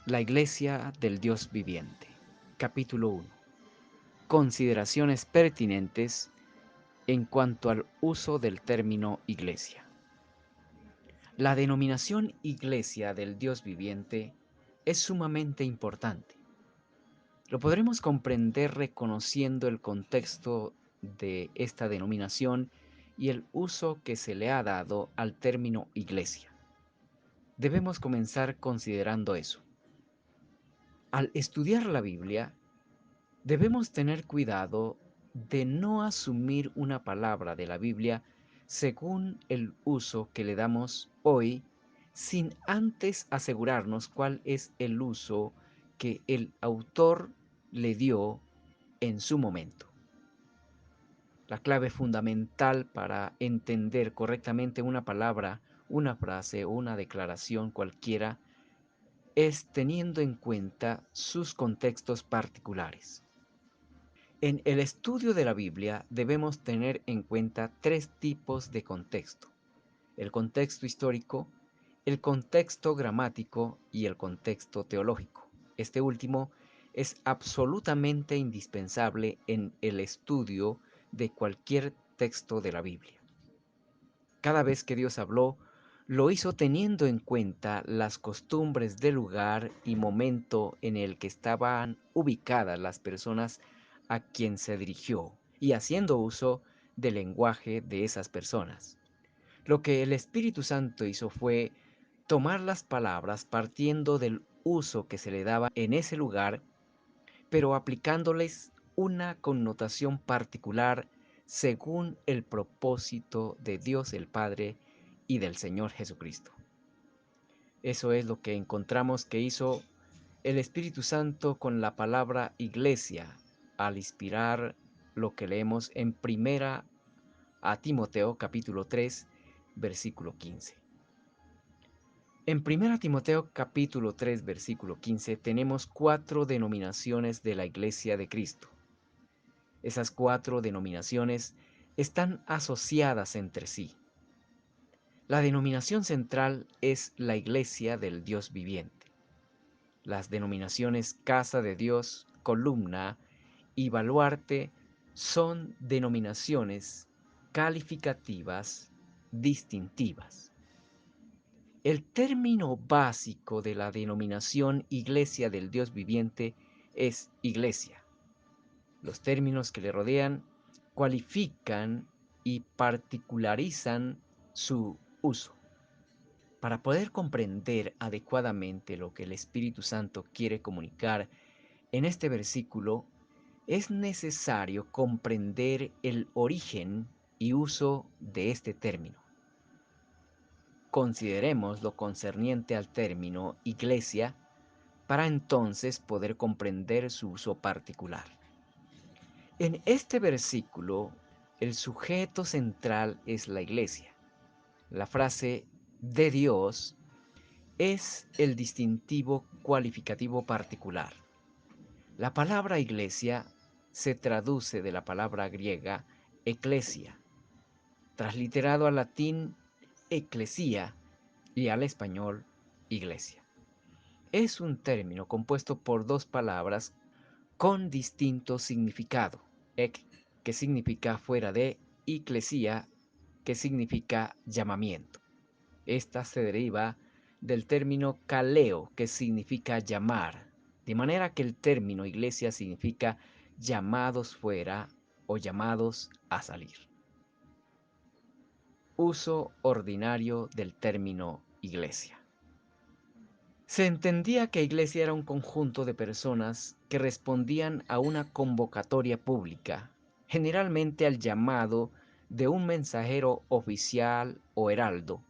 La Iglesia del Dios Viviente. Capítulo 1. Consideraciones pertinentes en cuanto al uso del término Iglesia. La denominación Iglesia del Dios Viviente es sumamente importante. Lo podremos comprender reconociendo el contexto de esta denominación y el uso que se le ha dado al término Iglesia. Debemos comenzar considerando eso. Al estudiar la Biblia, debemos tener cuidado de no asumir una palabra de la Biblia según el uso que le damos hoy, sin antes asegurarnos cuál es el uso que el autor le dio en su momento. La clave fundamental para entender correctamente una palabra, una frase o una declaración cualquiera es teniendo en cuenta sus contextos particulares. En el estudio de la Biblia debemos tener en cuenta tres tipos de contexto: el contexto histórico, el contexto gramático y el contexto teológico. Este último es absolutamente indispensable en el estudio de cualquier texto de la Biblia. Cada vez que Dios habló, lo hizo teniendo en cuenta las costumbres del lugar y momento en el que estaban ubicadas las personas a quien se dirigió y haciendo uso del lenguaje de esas personas. Lo que el Espíritu Santo hizo fue tomar las palabras partiendo del uso que se le daba en ese lugar, pero aplicándoles una connotación particular según el propósito de Dios el Padre y del Señor Jesucristo. Eso es lo que encontramos que hizo el Espíritu Santo con la palabra iglesia al inspirar lo que leemos en primera a Timoteo capítulo 3 versículo 15. En primera Timoteo capítulo 3 versículo 15 tenemos 4 denominaciones de la Iglesia de Cristo. Esas 4 denominaciones están asociadas entre sí. La denominación central es la Iglesia del Dios Viviente. Las denominaciones Casa de Dios, Columna y Baluarte son denominaciones calificativas distintivas. El término básico de la denominación Iglesia del Dios Viviente es iglesia. Los términos que le rodean cualifican y particularizan su uso. Para poder comprender adecuadamente lo que el Espíritu Santo quiere comunicar en este versículo, es necesario comprender el origen y uso de este término. Consideremos lo concerniente al término iglesia para entonces poder comprender su uso particular. En este versículo, el sujeto central es la iglesia. La frase de Dios es el distintivo cualificativo particular. La palabra iglesia se traduce de la palabra griega eclesia, transliterado al latín ecclesia y al español iglesia. Es un término compuesto por dos palabras con distinto significado: ek, que significa fuera de, y klesia, que significa llamamiento. Esta se deriva del término kaleo, que significa llamar, de manera que el término iglesia significa llamados fuera o llamados a salir. Uso ordinario del término iglesia. Se entendía que iglesia era un conjunto de personas que respondían a una convocatoria pública, generalmente al llamado de un mensajero oficial o heraldo,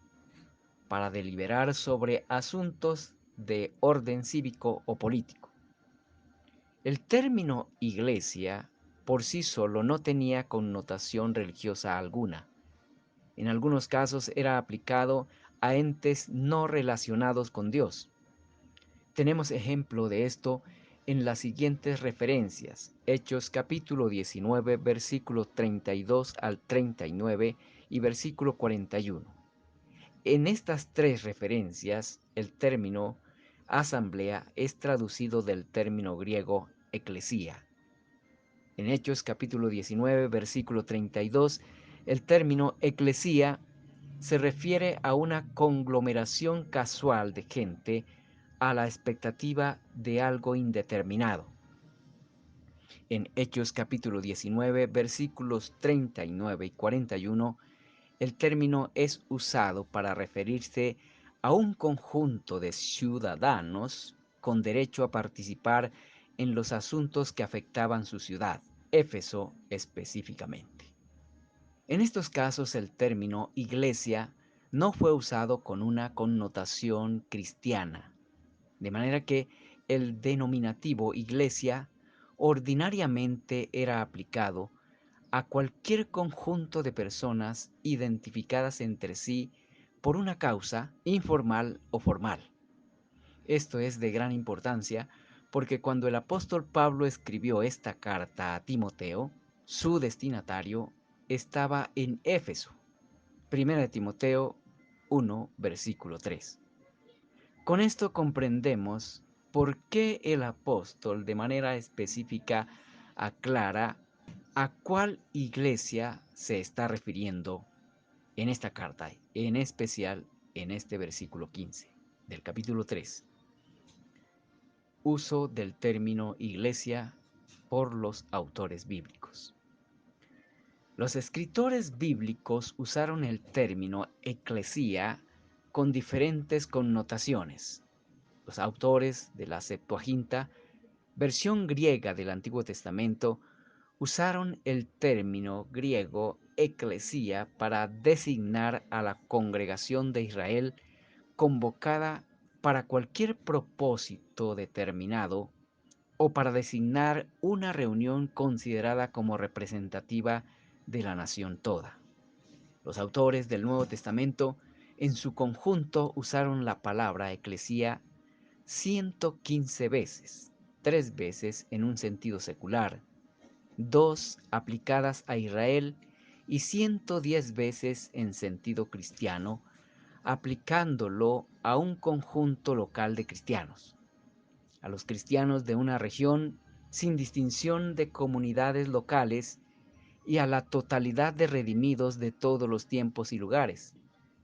para deliberar sobre asuntos de orden cívico o político. El término iglesia por sí solo no tenía connotación religiosa alguna. En algunos casos era aplicado a entes no relacionados con Dios. Tenemos ejemplo de esto en las siguientes referencias: Hechos capítulo 19, versículo 32 al 39 y versículo 41. En estas tres referencias, el término asamblea es traducido del término griego eclesía. En Hechos capítulo 19, versículo 32, el término eclesía se refiere a una conglomeración casual de gente a la expectativa de algo indeterminado. En Hechos capítulo 19, versículos 39 y 41, el término es usado para referirse a un conjunto de ciudadanos con derecho a participar en los asuntos que afectaban su ciudad, Éfeso específicamente. En estos casos el término iglesia no fue usado con una connotación cristiana, de manera que el denominativo iglesia ordinariamente era aplicado a cualquier conjunto de personas identificadas entre sí por una causa informal o formal. Esto es de gran importancia porque cuando el apóstol Pablo escribió esta carta a Timoteo, su destinatario estaba en Éfeso. 1 Timoteo 1, versículo 3. Con esto comprendemos por qué el apóstol de manera específica aclara a cuál iglesia se está refiriendo en esta carta, en especial en este versículo 15 del capítulo 3. Uso del término iglesia por los autores bíblicos. Los escritores bíblicos usaron el término eclesía con diferentes connotaciones. Los autores de la Septuaginta, versión griega del Antiguo Testamento, usaron el término griego eclesía para designar a la congregación de Israel convocada para cualquier propósito determinado o para designar una reunión considerada como representativa de la nación toda. Los autores del Nuevo Testamento en su conjunto usaron la palabra eclesía 115 veces, 3 veces en un sentido secular, 2 aplicadas a Israel y 110 veces en sentido cristiano, aplicándolo a un conjunto local de cristianos, a los cristianos de una región sin distinción de comunidades locales y a la totalidad de redimidos de todos los tiempos y lugares.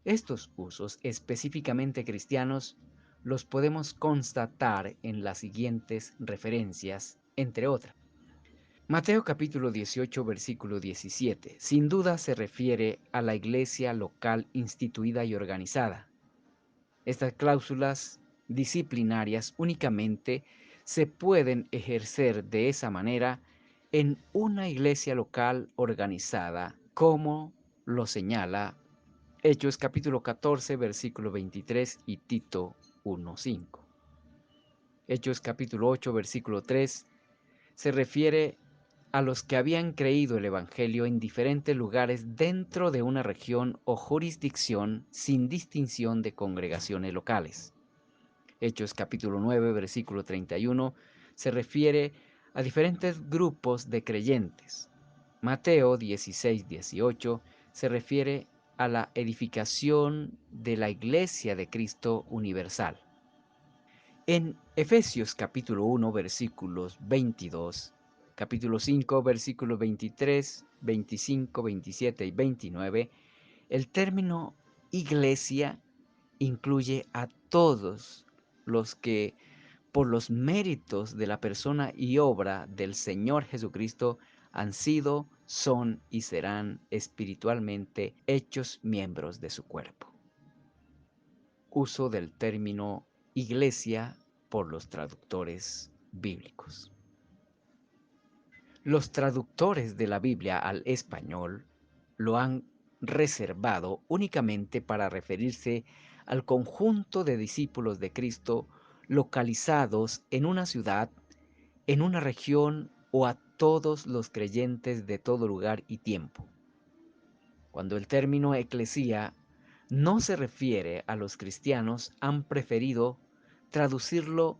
Estos usos específicamente cristianos los podemos constatar en las siguientes referencias, entre otras. Mateo capítulo 18, versículo 17. Sin duda se refiere a la iglesia local instituida y organizada. Estas cláusulas disciplinarias únicamente se pueden ejercer de esa manera en una iglesia local organizada, como lo señala Hechos capítulo 14, versículo 23 y Tito 1:5. Hechos capítulo 8, versículo 3 se refiere a los que habían creído el Evangelio en diferentes lugares dentro de una región o jurisdicción sin distinción de congregaciones locales. Hechos capítulo 9, versículo 31 se refiere a diferentes grupos de creyentes. Mateo 16, 18 se refiere a la edificación de la Iglesia de Cristo universal. En Efesios capítulo 1, versículos 22, capítulo 5, versículos 23, 25, 27 y 29, el término iglesia incluye a todos los que, por los méritos de la persona y obra del Señor Jesucristo, han sido, son y serán espiritualmente hechos miembros de su cuerpo. Uso del término iglesia por los traductores bíblicos. Los traductores de la Biblia al español lo han reservado únicamente para referirse al conjunto de discípulos de Cristo localizados en una ciudad, en una región o a todos los creyentes de todo lugar y tiempo. Cuando el término eclesía no se refiere a los cristianos, han preferido traducirlo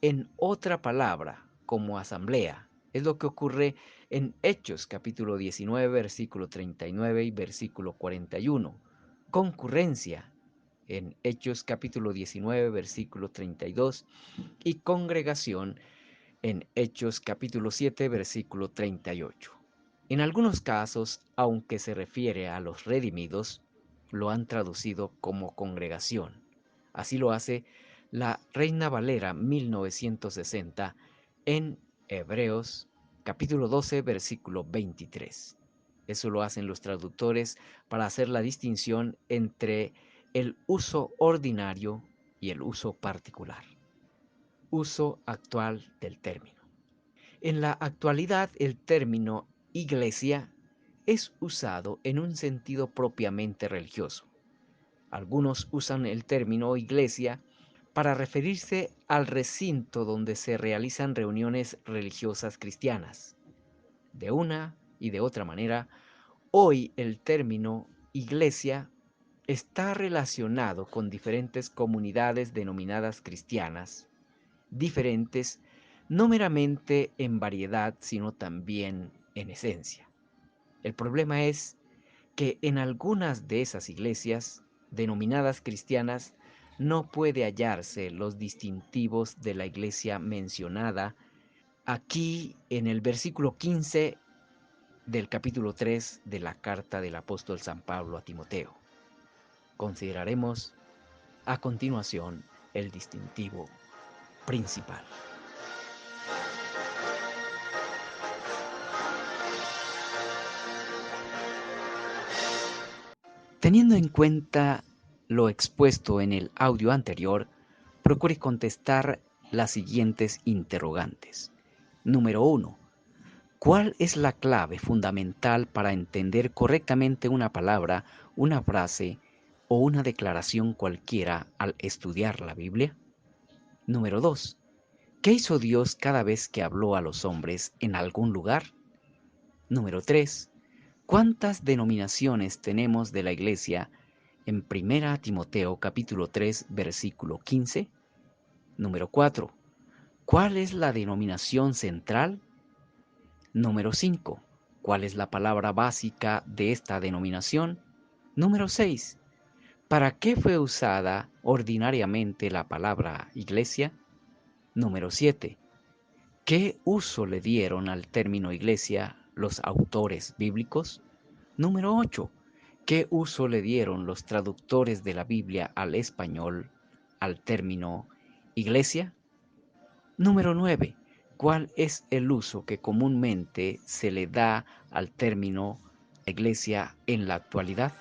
en otra palabra, como asamblea. Es lo que ocurre en Hechos capítulo 19, versículo 39 y versículo 41. Concurrencia en Hechos capítulo 19, versículo 32, y congregación en Hechos capítulo 7, versículo 38. En algunos casos, aunque se refiere a los redimidos, lo han traducido como congregación. Así lo hace la Reina Valera 1960 en Hebreos capítulo 12, versículo 23. Eso lo hacen los traductores para hacer la distinción entre el uso ordinario y el uso particular. Uso actual del término. En la actualidad, el término iglesia es usado en un sentido propiamente religioso. Algunos usan el término iglesia para referirse al recinto donde se realizan reuniones religiosas cristianas. De una y de otra manera, hoy el término iglesia está relacionado con diferentes comunidades denominadas cristianas, diferentes no meramente en variedad, sino también en esencia. El problema es que en algunas de esas iglesias, denominadas cristianas, no puede hallarse los distintivos de la iglesia mencionada aquí en el versículo 15 del capítulo 3 de la carta del apóstol San Pablo a Timoteo. Consideraremos a continuación el distintivo principal. Teniendo en cuenta lo expuesto en el audio anterior, procure contestar las siguientes interrogantes. Número 1. ¿Cuál es la clave fundamental para entender correctamente una palabra, una frase o una declaración cualquiera al estudiar la Biblia? Número 2. ¿Qué hizo Dios cada vez que habló a los hombres en algún lugar? Número 3. ¿Cuántas denominaciones tenemos de la Iglesia en 1 Timoteo capítulo 3 versículo 15? Número 4. ¿Cuál es la denominación central? Número 5. ¿Cuál es la palabra básica de esta denominación? Número 6. ¿Para qué fue usada ordinariamente la palabra iglesia? Número 7. ¿Qué uso le dieron al término iglesia los autores bíblicos? Número 8. ¿Qué uso le dieron los traductores de la Biblia al español al término iglesia? Número 9. ¿Cuál es el uso que comúnmente se le da al término iglesia en la actualidad?